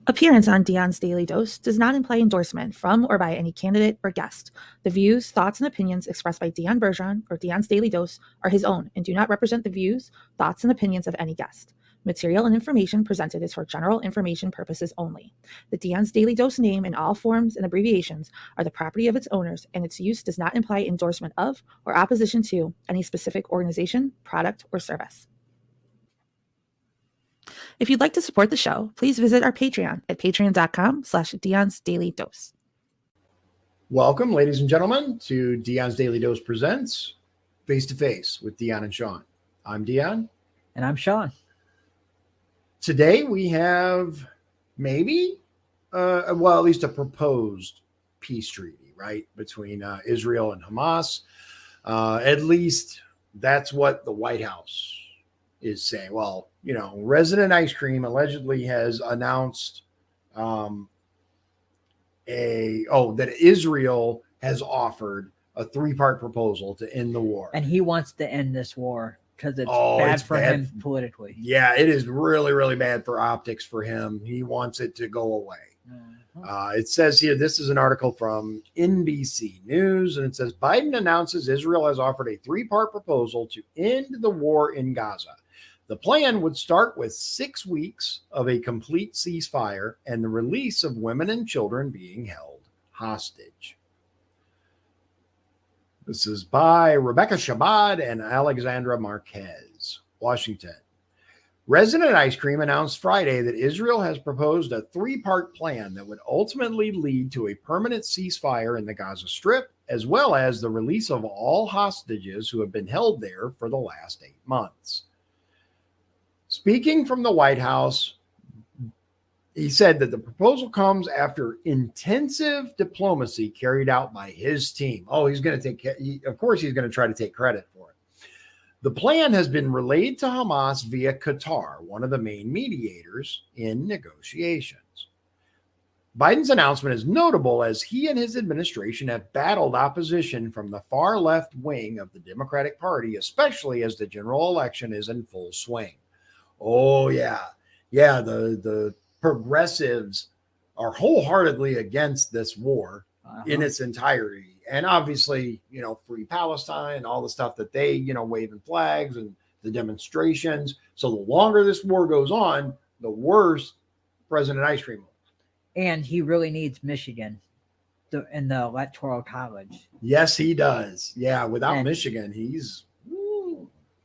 Appearance on Dion's Daily Dose does not imply endorsement from or by any candidate or guest. The views, thoughts, and opinions expressed by Dion Bergeron or Dion's Daily Dose are his own and do not represent the views, thoughts, and opinions of any guest. Material and information presented is for general information purposes only. The Dion's Daily Dose name in all forms and abbreviations are the property of its owners, and its use does not imply endorsement of or opposition to any specific organization, product, or service. If you'd like to support the show, please visit our Patreon at patreon.com/Dion's Daily Dose. Welcome, ladies and gentlemen, to Dion's Daily Dose Presents Face to Face with Dion and Shawn. I'm Dion. And I'm Shawn. Today we have maybe, at least a proposed peace treaty, right, between Israel and Hamas. At least that's what the White House is saying. Well, Resident Ice Cream allegedly has announced that Israel has offered a 3-part proposal to end the war. And he wants to end this war because it's bad for him politically. Yeah, it is really, really bad for optics for him. He wants it to go away. It says here, this is an article from NBC News, and it says, Biden announces Israel has offered a 3-part proposal to end the war in Gaza. The plan would start with 6 weeks of a complete ceasefire and the release of women and children being held hostage. This is by Rebecca Shabbat and Alexandra Marquez, Washington. Resident Ice Cream announced Friday that Israel has proposed a 3-part plan that would ultimately lead to a permanent ceasefire in the Gaza Strip, as well as the release of all hostages who have been held there for the last 8 months. Speaking from the White House, he said that the proposal comes after intensive diplomacy carried out by his team. He's going to he's going to try to take credit for it. The plan has been relayed to Hamas via Qatar, one of the main mediators in negotiations. Biden's announcement is notable as he and his administration have battled opposition from the far left wing of the Democratic Party, especially as the general election is in full swing. Oh, yeah. Yeah, the progressives are wholeheartedly against this war in its entirety. And obviously, Free Palestine, all the stuff that they, waving flags and the demonstrations. So the longer this war goes on, the worse President Ice Cream will. And he really needs Michigan in the Electoral College. Yes, he does. Yeah, without Michigan,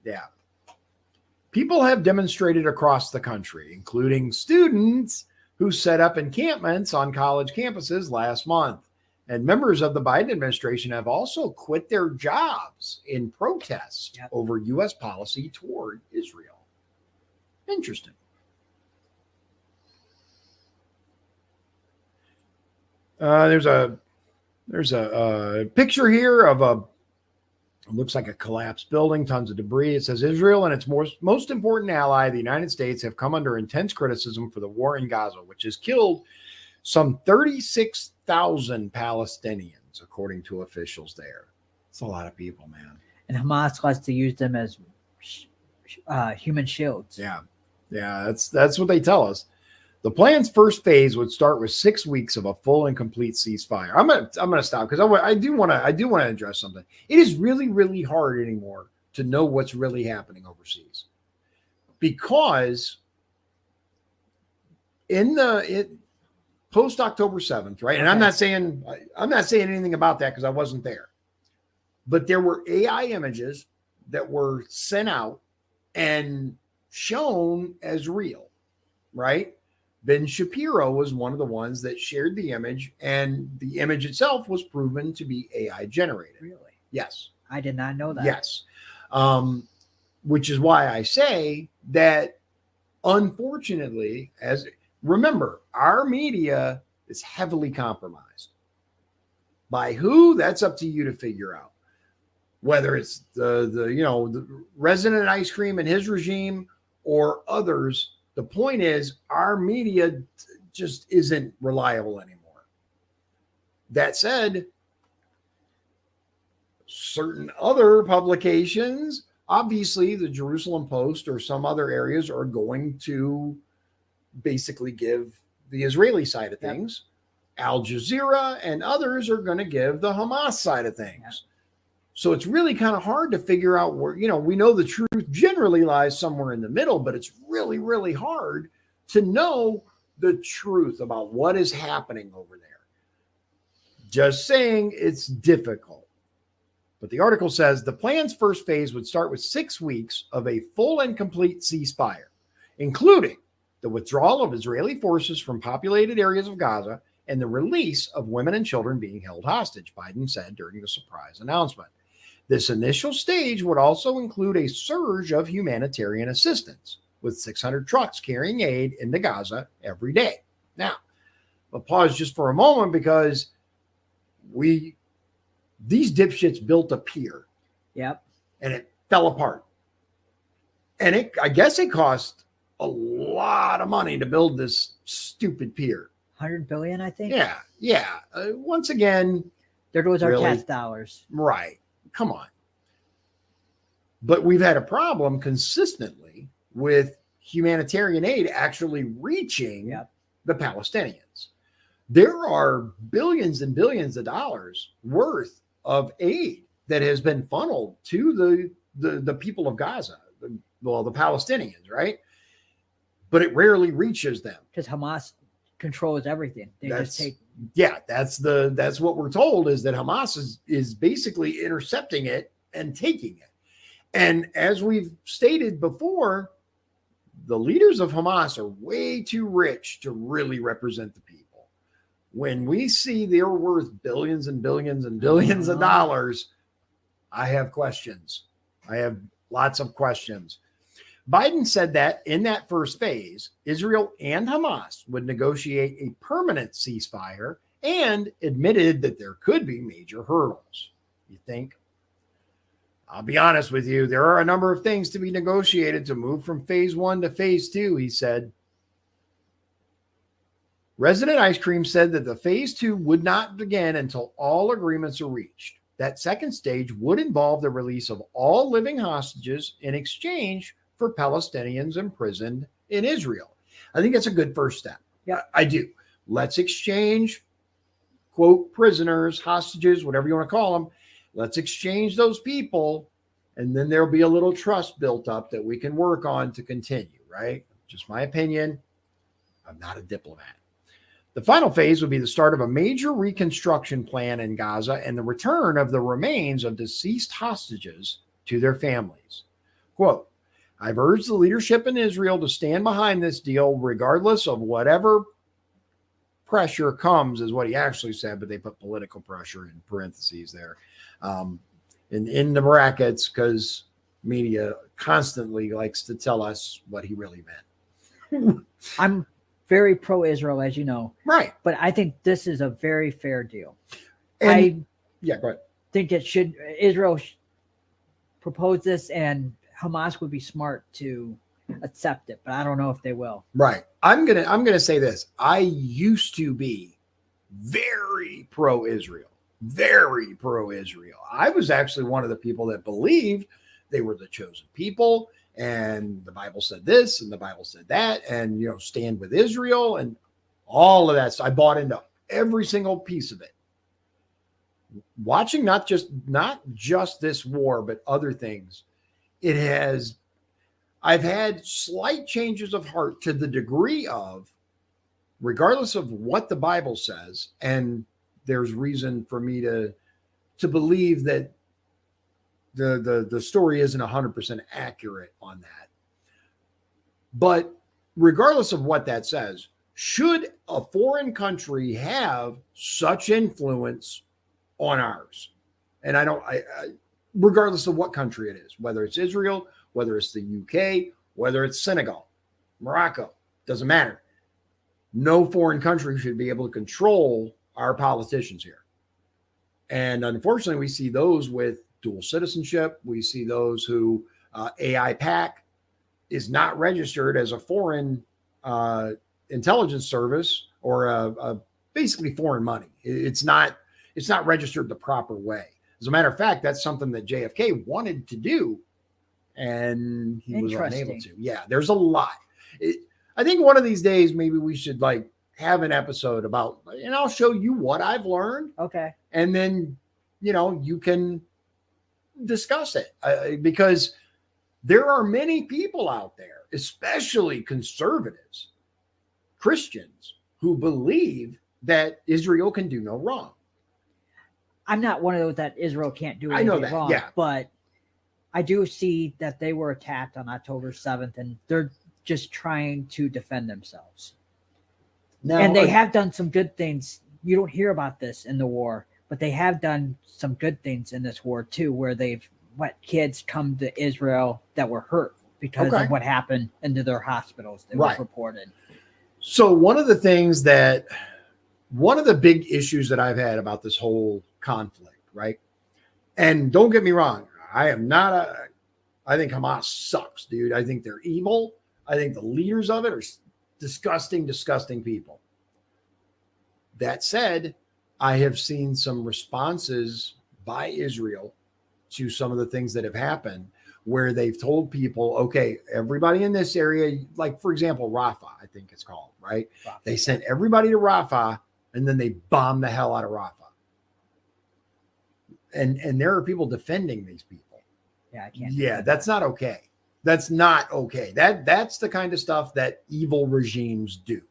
yeah. People have demonstrated across the country, including students who set up encampments on college campuses last month. And members of the Biden administration have also quit their jobs in protest over U.S. policy toward Israel. Interesting. There's a picture here of it looks like a collapsed building, tons of debris. It says Israel and its most important ally, the United States, have come under intense criticism for the war in Gaza, which has killed some 36,000 Palestinians, according to officials there. It's a lot of people, man. And Hamas likes to use them as human shields. Yeah, that's what they tell us. The plan's first phase would start with 6 weeks of a full and complete ceasefire. I'm gonna stop because I do want to address something. It is really, really hard anymore to know what's really happening overseas, because in post October 7th, right? And I'm not saying anything about that because I wasn't there, but there were AI images that were sent out and shown as real, right? Ben Shapiro was one of the ones that shared the image, and the image itself was proven to be AI generated. Really? Yes. I did not know that. Yes. Which is why I say that, unfortunately, remember, our media is heavily compromised. By who? That's up to you to figure out. Whether it's the Resident Ice Cream and his regime or others. The point is, our media just isn't reliable anymore. That said, certain other publications, obviously the Jerusalem Post or some other areas, are going to basically give the Israeli side of Yep. things. Al Jazeera and others are going to give the Hamas side of things. Yep. So it's really kind of hard to figure out where, we know the truth generally lies somewhere in the middle, but it's really, really hard to know the truth about what is happening over there. Just saying, it's difficult. But the article says the plan's first phase would start with 6 weeks of a full and complete ceasefire, including the withdrawal of Israeli forces from populated areas of Gaza and the release of women and children being held hostage, Biden said during the surprise announcement. This initial stage would also include a surge of humanitarian assistance, with 600 trucks carrying aid into Gaza every day. Now, I'll pause just for a moment because these dipshits built a pier. Yep. And it fell apart. And I guess it cost a lot of money to build this stupid pier. 100 billion, I think. Yeah. Once again, there goes our really? tax dollars. Right. Come on. But we've had a problem consistently with humanitarian aid actually reaching the Palestinians. There are billions and billions of dollars worth of aid that has been funneled to the people of Gaza, the Palestinians, right? But it rarely reaches them because Hamas controls everything. That's what we're told, is that Hamas is basically intercepting it and taking it. And as we've stated before, the leaders of Hamas are way too rich to really represent the people. When we see they're worth billions and billions and billions of dollars, I have questions. I have lots of questions. Biden said that in that first phase, Israel and Hamas would negotiate a permanent ceasefire and admitted that there could be major hurdles. You think? I'll be honest with you. There are a number of things to be negotiated to move from phase 1 to phase 2, he said. Resident Ice Cream said that the phase 2 would not begin until all agreements are reached. That second stage would involve the release of all living hostages in exchange for Palestinians imprisoned in Israel. I think that's a good first step. Yeah, I do. Let's exchange, quote, prisoners, hostages, whatever you want to call them. Let's exchange those people, and then there'll be a little trust built up that we can work on to continue, right? Just my opinion. I'm not a diplomat. The final phase would be the start of a major reconstruction plan in Gaza and the return of the remains of deceased hostages to their families. Quote, I've urged the leadership in Israel to stand behind this deal regardless of whatever pressure comes, is what he actually said, but they put political pressure in parentheses there. In the brackets, because media constantly likes to tell us what he really meant. I'm very pro-Israel, as you know. Right. But I think this is a very fair deal. Go ahead. Think Israel propose this, and Hamas would be smart to accept it, but I don't know if they will. Right. I'm gonna say this. I used to be very pro-Israel. Very pro-Israel. I was actually one of the people that believed they were the chosen people, and the Bible said this and the Bible said that, and stand with Israel and all of that. So I bought into every single piece of it. Watching not just this war, but other things, I've had slight changes of heart to the degree of, regardless of what the Bible says, and there's reason for me to believe that the story isn't 100% accurate on that. But regardless of what that says, should a foreign country have such influence on ours? And regardless of what country it is, whether it's Israel, whether it's the UK, whether it's Senegal, Morocco, doesn't matter. No foreign country should be able to control our politicians here. And unfortunately, we see those with dual citizenship. We see those who AIPAC is not registered as a foreign intelligence service or basically foreign money. It's not registered the proper way. As a matter of fact, that's something that JFK wanted to do, and he was unable to. Yeah, there's a lot. I think one of these days, maybe we should have an episode about, and I'll show you what I've learned. Okay. And then, you can discuss it because there are many people out there, especially conservatives, Christians, who believe that Israel can do no wrong. I'm not one of those that Israel can't do I anything know that, wrong, yeah. but I do see that they were attacked on October 7th, and they're just trying to defend themselves. Now, And they have done some good things. You don't hear about this in the war, but they have done some good things in this war too, where they've let kids come to Israel that were hurt because Okay. of what happened into their hospitals. It Right. was reported. So one of the big issues that I've had about this whole conflict, right? And don't get me wrong, I think Hamas sucks, dude. I think they're evil. I think the leaders of it are disgusting, disgusting people. That said, I have seen some responses by Israel to some of the things that have happened where they've told people, okay, everybody in this area, like for example, Rafah, I think it's called, right? Rafah. They sent everybody to Rafah and then they bombed the hell out of Rafah. And there are people defending these people. Yeah, I can't. Yeah, that's not okay. That's not okay. That's the kind of stuff that evil regimes do.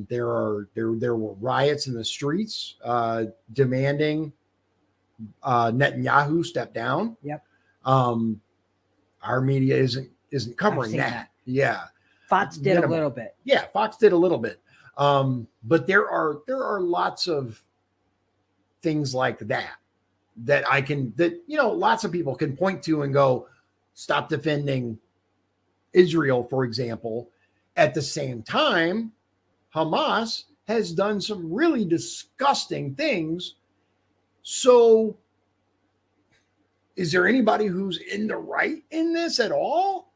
There were riots in the streets demanding Netanyahu step down. Yep. Our media isn't covering seen that. that. Yeah. Fox did Minimal. a little bit. Yeah, Fox did a little bit. But there are lots of things like that lots of people can point to and go, stop defending Israel, for example. At the same time, Hamas has done some really disgusting things. So is there anybody who's in the right in this at all?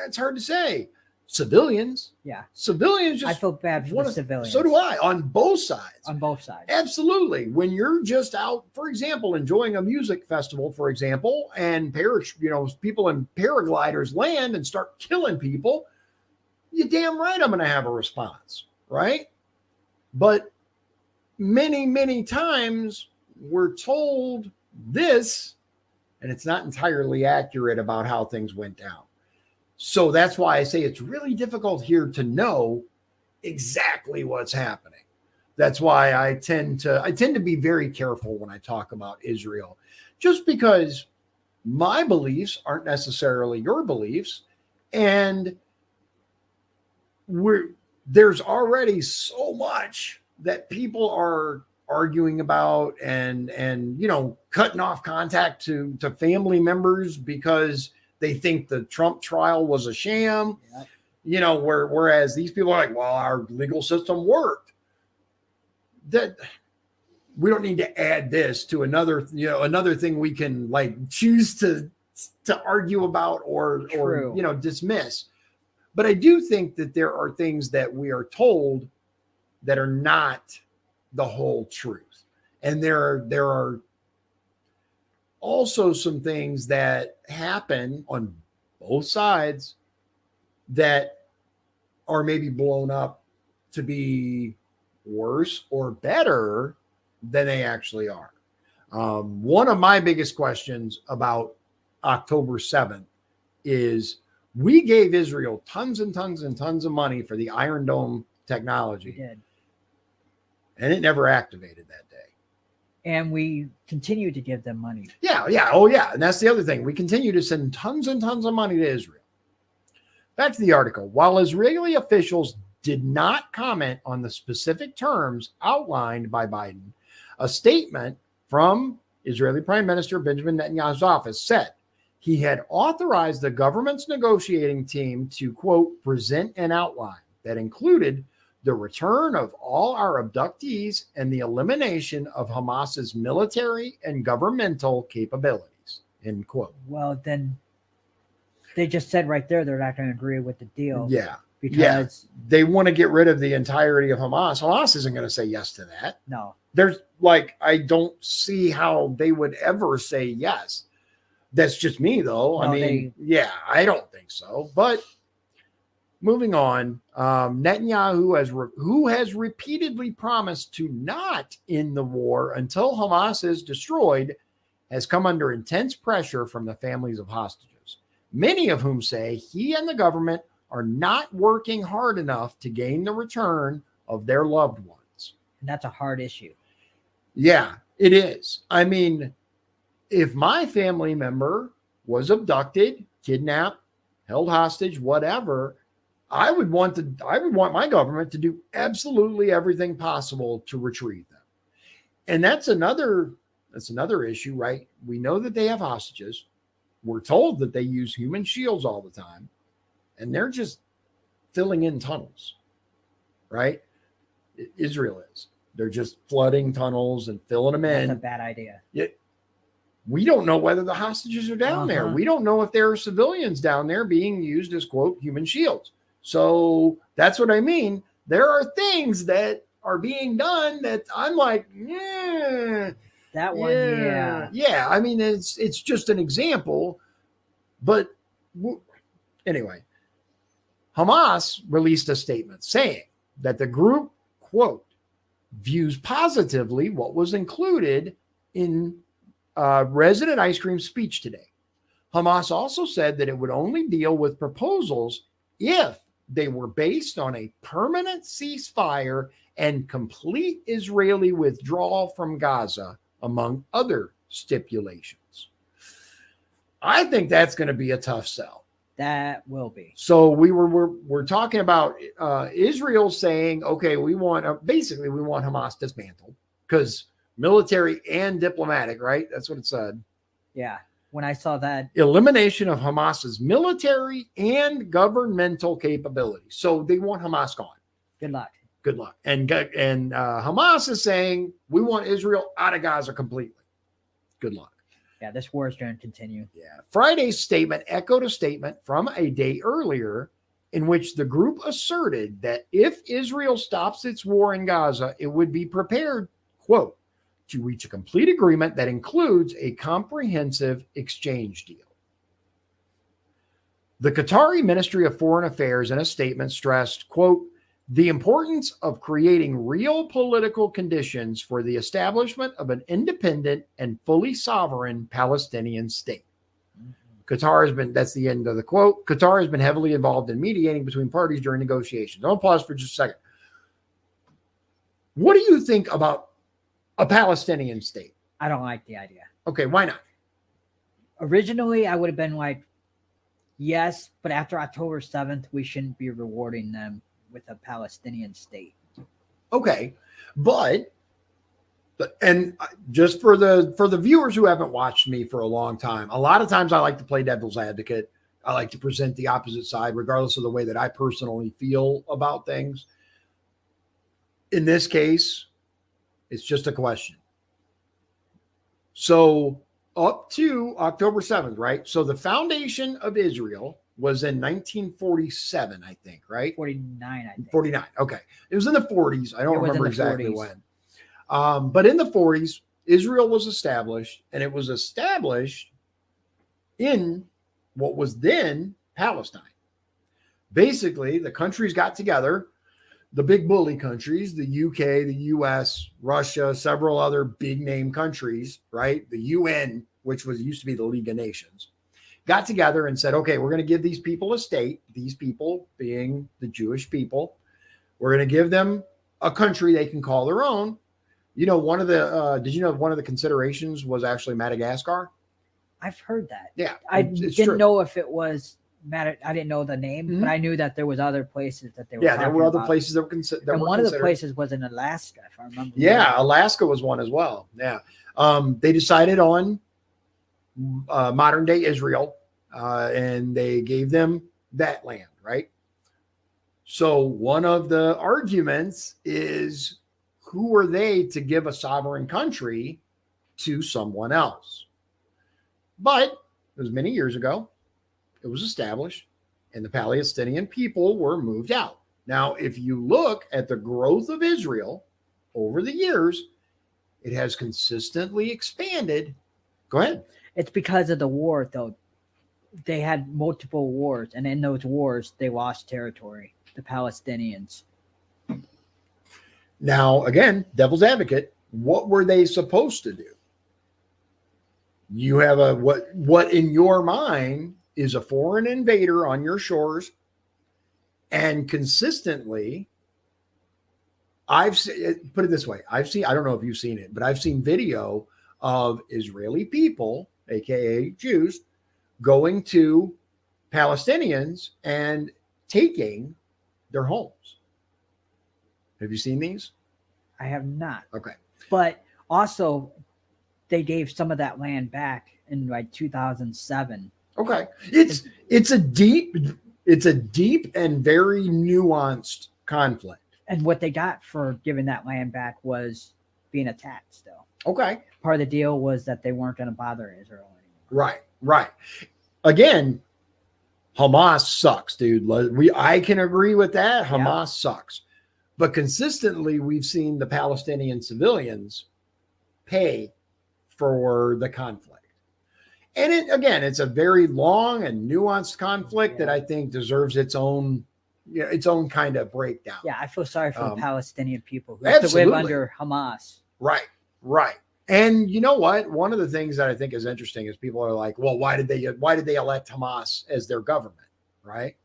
It's hard to say. Civilians. Yeah. Civilians I just feel bad for the civilians. So do I, on both sides. On both sides. Absolutely. When you're just out, for example, enjoying a music festival, for example, and people in paragliders land and start killing people, you're damn right I'm going to have a response, right? But many, many times we're told this, and it's not entirely accurate about how things went down. So that's why I say it's really difficult here to know exactly what's happening. That's why I tend to be very careful when I talk about Israel, just because my beliefs aren't necessarily your beliefs, and there's already so much that people are arguing about and cutting off contact to family members because they think the Trump trial was a sham. Yeah. Whereas these people are like, well, our legal system worked. That we don't need to add this to another thing we can like choose to argue about or dismiss. But I do think that there are things that we are told that are not the whole truth. And there are also some things that happen on both sides that are maybe blown up to be worse or better than they actually are. One of my biggest questions about October 7th is we gave Israel tons and tons and tons of money for the Iron Dome technology. We did. And it never activated that day. And we continue to give them money. Yeah. Oh, yeah. And that's the other thing. We continue to send tons and tons of money to Israel. Back to the article. While Israeli officials did not comment on the specific terms outlined by Biden, a statement from Israeli Prime Minister Benjamin Netanyahu's office said he had authorized the government's negotiating team to, quote, present an outline that included the return of all our abductees and the elimination of Hamas's military and governmental capabilities, end quote. Well, then they just said right there they're not going to agree with the deal. Yeah. Because they want to get rid of the entirety of Hamas. Hamas isn't going to say yes to that. No. I don't see how they would ever say yes. That's just me, though. No, I don't think so. But moving on. Netanyahu who has repeatedly promised to not end the war until Hamas is destroyed, has come under intense pressure from the families of hostages, many of whom say he and the government are not working hard enough to gain the return of their loved ones. And that's a hard issue. Yeah, it is. I mean, if my family member was abducted, kidnapped, held hostage, whatever, I would want my government to do absolutely everything possible to retrieve them. And that's another issue, right? We know that they have hostages. We're told that they use human shields all the time, and they're just filling in tunnels, right? Israel is. They're just flooding tunnels and filling them in. That's a bad idea. We don't know whether the hostages are down there. We don't know if there are civilians down there being used as, quote, human shields. So that's what I mean. There are things that are being done that I'm like, that one, yeah. I mean, it's just an example, but anyway, Hamas released a statement saying that the group, quote, views positively what was included in Resident Ice Cream's speech today. Hamas also said that it would only deal with proposals if they were based on a permanent ceasefire and complete Israeli withdrawal from Gaza, among other stipulations. I think that's going to be a tough sell. That will be. So we're talking about Israel saying, okay, we want Hamas dismantled, because military and diplomatic, right? That's what it said. Yeah. When I saw that, elimination of Hamas's military and governmental capabilities. So they want Hamas gone. Good luck. And Hamas is saying, we want Israel out of Gaza completely. Good luck. Yeah, this war is going to continue. Yeah. Friday's statement echoed a statement from a day earlier in which the group asserted that if Israel stops its war in Gaza, it would be prepared, quote, to reach a complete agreement that includes a comprehensive exchange deal. The Qatari Ministry of Foreign Affairs in a statement stressed, quote, the importance of creating real political conditions for the establishment of an independent and fully sovereign Palestinian state. Qatar has been, that's the end of the quote. Qatar has been heavily involved in mediating between parties during negotiations. I'll pause for just a second. What do you think about a Palestinian state? I don't like the idea. Okay, why not? Originally, I would have been like, yes, but after October 7th, we shouldn't be rewarding them with a Palestinian state. Okay, but just for the viewers who haven't watched me for a long time, a lot of times I like to play devil's advocate. I like to present the opposite side, regardless of the way that I personally feel about things. In this case, it's just a question. So up to October 7th, right? So the foundation of Israel was in 1947, I think, right? 49, I think. 49. Okay. It was in the 40s. I don't remember exactly 40s. When. But in the 40s, Israel was established, and it was established in what was then Palestine. Basically, the countries got together, the big bully countries, the UK, the US, Russia, several other big name countries, right? The UN, which used to be the League of Nations, got together and said, okay, we're going to give these people a state, these people being the Jewish people. We're going to give them a country they can call their own. You know, did you know one of the considerations was actually Madagascar? I've heard that. Yeah. I didn't know if it was I didn't know the name, but I knew that there was other places that they were. Yeah, there were other places that were considered. And one of the places was in Alaska, if I remember. Yeah, right. Alaska was one as well. Yeah. They decided on modern day Israel, and they gave them that land, right? So one of the arguments is, who are they to give a sovereign country to someone else? But it was many years ago. It was established, and the Palestinian people were moved out. Now, if you look at the growth of Israel over the years, it has consistently expanded. Go ahead. It's because of the war, though. they had multiple wars, and in those wars, they lost territory. The Palestinians. Now, again, devil's advocate, what were they supposed to do? You have what in your mind is a foreign invader on your shores, and consistently, I've seen, put it this way, I don't know if you've seen it, but I've seen video of Israeli people, aka Jews, going to Palestinians and taking their homes. Have you seen these? I have not. Okay. But also, they gave some of that land back in like 2007. Okay. It's a deep and very nuanced conflict. And what they got for giving that land back was being attacked still. Okay. Part of the deal was that they weren't going to bother Israel anymore. Right. Again, Hamas sucks, dude. I can agree with that. Hamas sucks. But consistently, we've seen the Palestinian civilians pay for the conflict. And it's a very long and nuanced conflict that I think deserves its own kind of breakdown. Yeah, I feel sorry for the Palestinian people who have to live under Hamas. Right. And you know what? One of the things that I think is interesting is people are like, well, why did they elect Hamas as their government? Right.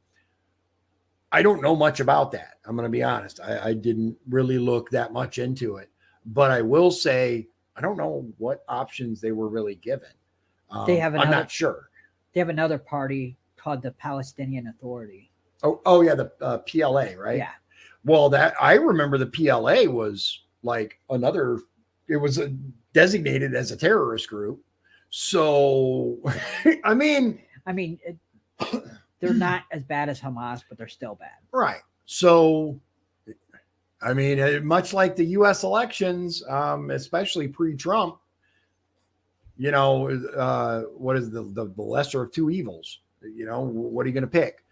I don't know much about that. I'm going to be honest. I didn't really look that much into it, but I will say, I don't know what options they were really given. I'm not sure. They have another party called the Palestinian Authority. Oh yeah. The PLA, right? Yeah. Well, I remember the PLA was like it was designated as a terrorist group. So, I mean, they're not as bad as Hamas, but they're still bad. Right. So, I mean, much like the U.S. elections, especially pre-Trump, what is the lesser of two evils? What are you going to pick?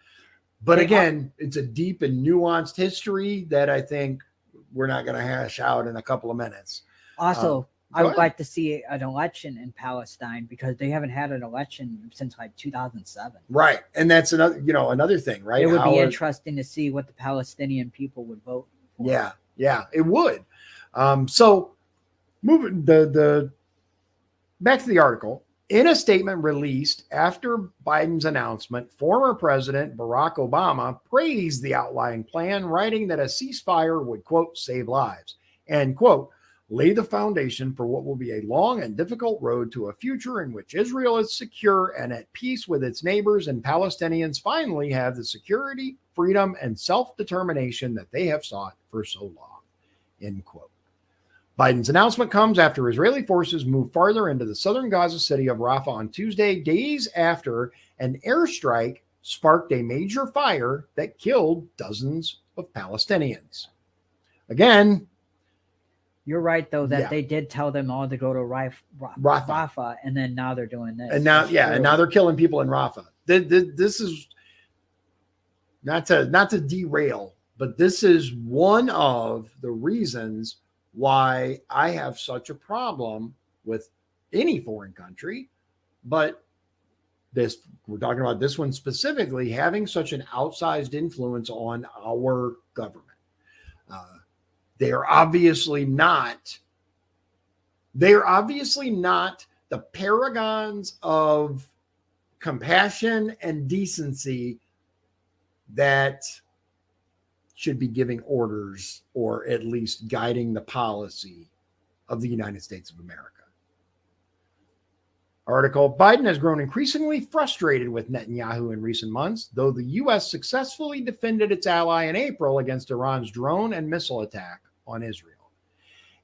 But again, it's a deep and nuanced history that I think we're not going to hash out in a couple of minutes. Also, I would like to see an election in Palestine because they haven't had an election since like 2007. Right. And that's another thing, right? It would be interesting to see what the Palestinian people would vote for. Yeah, it would. So moving the back to the article. In a statement released after Biden's announcement, former President Barack Obama praised the outlying plan, writing that a ceasefire would, quote, save lives and, quote, lay the foundation for what will be a long and difficult road to a future in which Israel is secure and at peace with its neighbors, and Palestinians finally have the security, freedom, and self-determination that they have sought for so long, end quote. Biden's announcement comes after Israeli forces moved farther into the southern Gaza city of Rafah on Tuesday, days after an airstrike sparked a major fire that killed dozens of Palestinians. Again, you're right, though, that they did tell them all to go to Rafah, and then now they're doing this. And now, and now they're killing people in Rafah. This is not to derail, but this is one of the reasons why I have such a problem with any foreign country, but we're talking about this one specifically, having such an outsized influence on our government. They are obviously not the paragons of compassion and decency that should be giving orders or at least guiding the policy of the United States of America. Article, Biden has grown increasingly frustrated with Netanyahu in recent months, though the U.S. successfully defended its ally in April against Iran's drone and missile attack on Israel.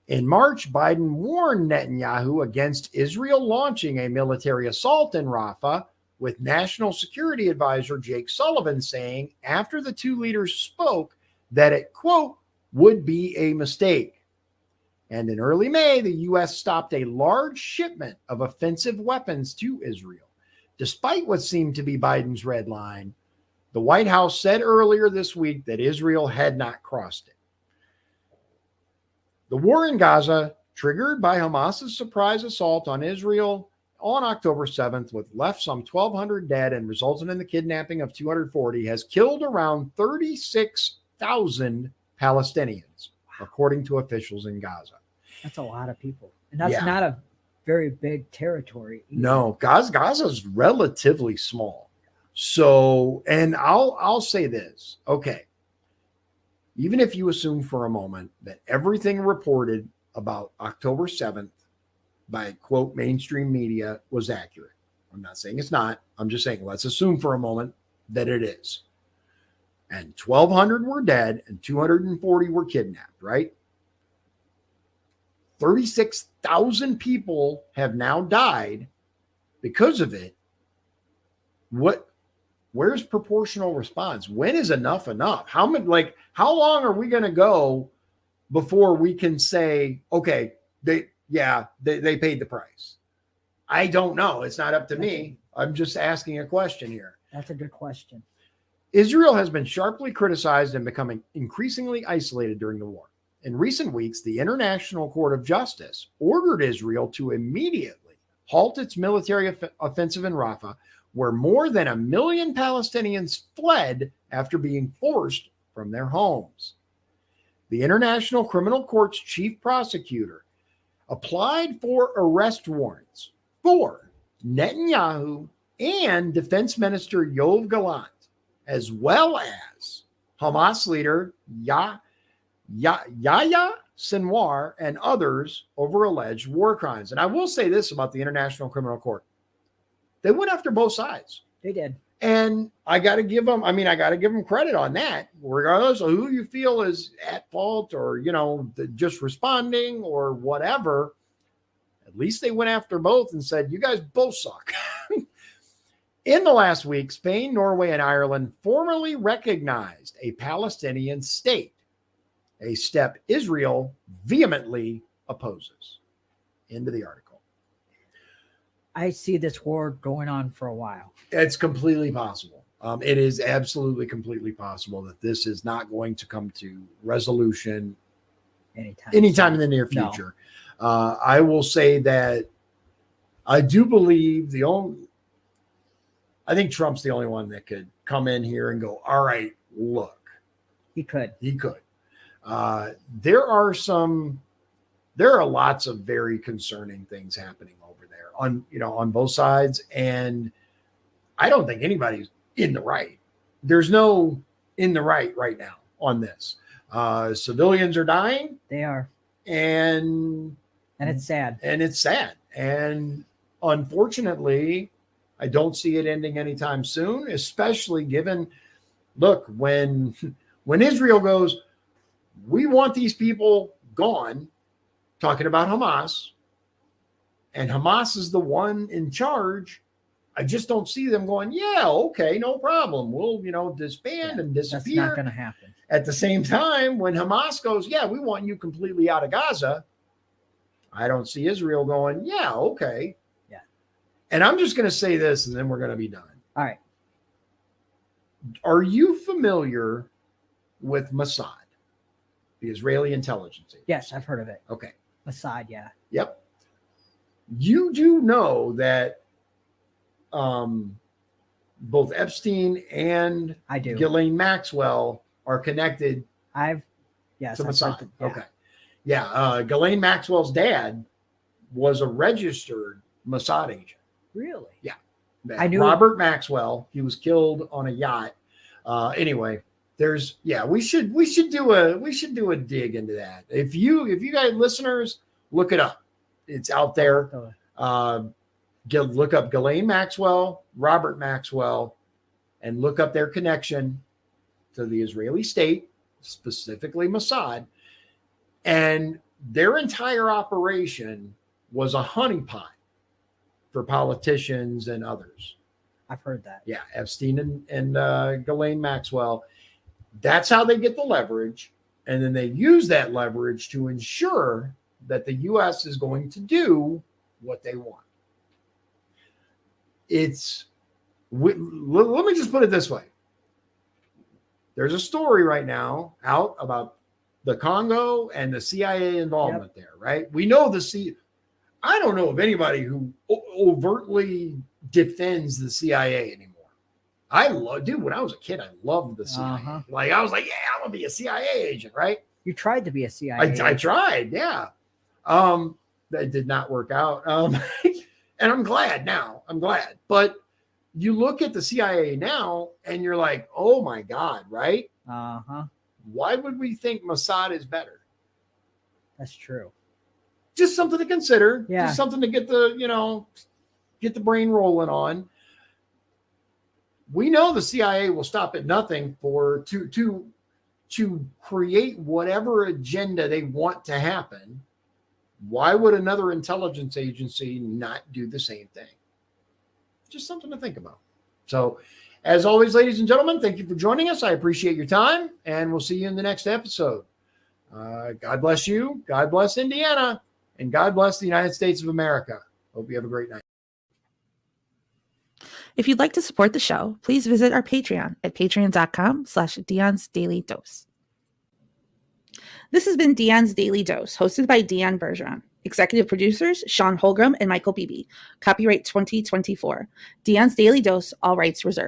In March, Biden warned Netanyahu against Israel launching a military assault in Rafah, with National Security Advisor Jake Sullivan saying after the two leaders spoke that it, quote, would be a mistake. And in early May, the U.S. stopped a large shipment of offensive weapons to Israel. Despite what seemed to be Biden's red line, the White House said earlier this week that Israel had not crossed it. The war in Gaza, triggered by Hamas's surprise assault on Israel on October 7th, with left some 1,200 dead and resulted in the kidnapping of 240, has killed around 36,000 Palestinians, according to officials in Gaza. That's a lot of people. And that's Yeah. not a very big territory either. No, Gaza's relatively small. So, and I'll say this. Okay. Even if you assume for a moment that everything reported about October 7th by quote mainstream media was accurate. I'm not saying it's not. I'm just saying let's assume for a moment that it is. And 1,200 were dead and 240 were kidnapped, right? 36,000 people have now died because of it. Where's proportional response? When is enough enough? How long are we going to go before we can say, okay, they paid the price? I don't know. It's not up to me. I'm just asking a question here. That's a good question. Israel has been sharply criticized and becoming increasingly isolated during the war. In recent weeks, the International Court of Justice ordered Israel to immediately halt its military offensive in Rafah, where more than 1 million Palestinians fled after being forced from their homes. The International Criminal Court's chief prosecutor applied for arrest warrants for Netanyahu and Defense Minister Yoav Gallant, as well as Hamas leader Yahya Sinwar and others over alleged war crimes. And I will say this about the International Criminal Court. They went after both sides. They did. And I got to give them credit on that, regardless of who you feel is at fault or, just responding or whatever. At least they went after both and said, you guys both suck. In the last week, Spain, Norway, and Ireland formally recognized a Palestinian state, a step Israel vehemently opposes. End of the article. I see this war going on for a while. It's completely possible. It is absolutely completely possible that this is not going to come to resolution anytime in the near future. No. I will say that I do believe I think Trump's the only one that could come in here and go, all right, look. He could. There are lots of very concerning things happening over there on both sides. And I don't think anybody's in the right. There's no in the right now on this. Civilians are dying. They are. And it's sad. And unfortunately, I don't see it ending anytime soon, especially given, look, when Israel goes, we want these people gone, talking about Hamas, and Hamas is the one in charge, I just don't see them going, yeah, okay, no problem. We'll, disband and disappear. That's not going to happen. At the same time, when Hamas goes, yeah, we want you completely out of Gaza, I don't see Israel going, yeah, okay. Yeah. And I'm just going to say this, and then we're going to be done. All right. Are you familiar with Mossad, the Israeli intelligence agency? Yes, I've heard of it. Okay. Mossad, yeah. Yep. You do know that both Epstein and Ghislaine Maxwell are connected to Mossad. Yeah. Okay. Yeah. Ghislaine Maxwell's dad was a registered Mossad agent. Really? Yeah. I knew Robert Maxwell. He was killed on a yacht. Anyway, we should do a dig into that. If you guys listeners, look it up. It's out there. Look up Ghislaine Maxwell, Robert Maxwell, and look up their connection to the Israeli state, specifically Mossad. And their entire operation was a honeypot for politicians and others. I've heard that. Yeah, Epstein and Ghislaine Maxwell. That's how they get the leverage. And then they use that leverage to ensure that the U.S. is going to do what they want. Let me just put it this way. There's a story right now out about the Congo and the CIA involvement there, right? We know I don't know of anybody who overtly defends the CIA anymore. When I was a kid, I loved the CIA. Uh-huh. Like, I was like, yeah, I want to be a CIA agent, right? You tried to be a CIA I agent. tried, yeah. That did not work out. And I'm glad now. I'm glad. But you look at the CIA now and you're like, oh my God, right? Uh-huh. Why would we think Mossad is better? That's true. Just something to consider. Yeah. Just something to get the brain rolling on. We know the CIA will stop at nothing to create whatever agenda they want to happen. Why would another intelligence agency not do the same thing? Just something to think about. So, as always, ladies and gentlemen, thank you for joining us. I appreciate your time, and we'll see you in the next episode. God bless you. God bless Indiana, and God bless the United States of America. Hope you have a great night. If you'd like to support the show, please visit our Patreon at patreon.com/Dion's Daily Dose. This has been Dion's Daily Dose, hosted by Dion Bergeron. Executive producers, Shawn Holgram and Michael Beebe. Copyright 2024. Dion's Daily Dose, all rights reserved.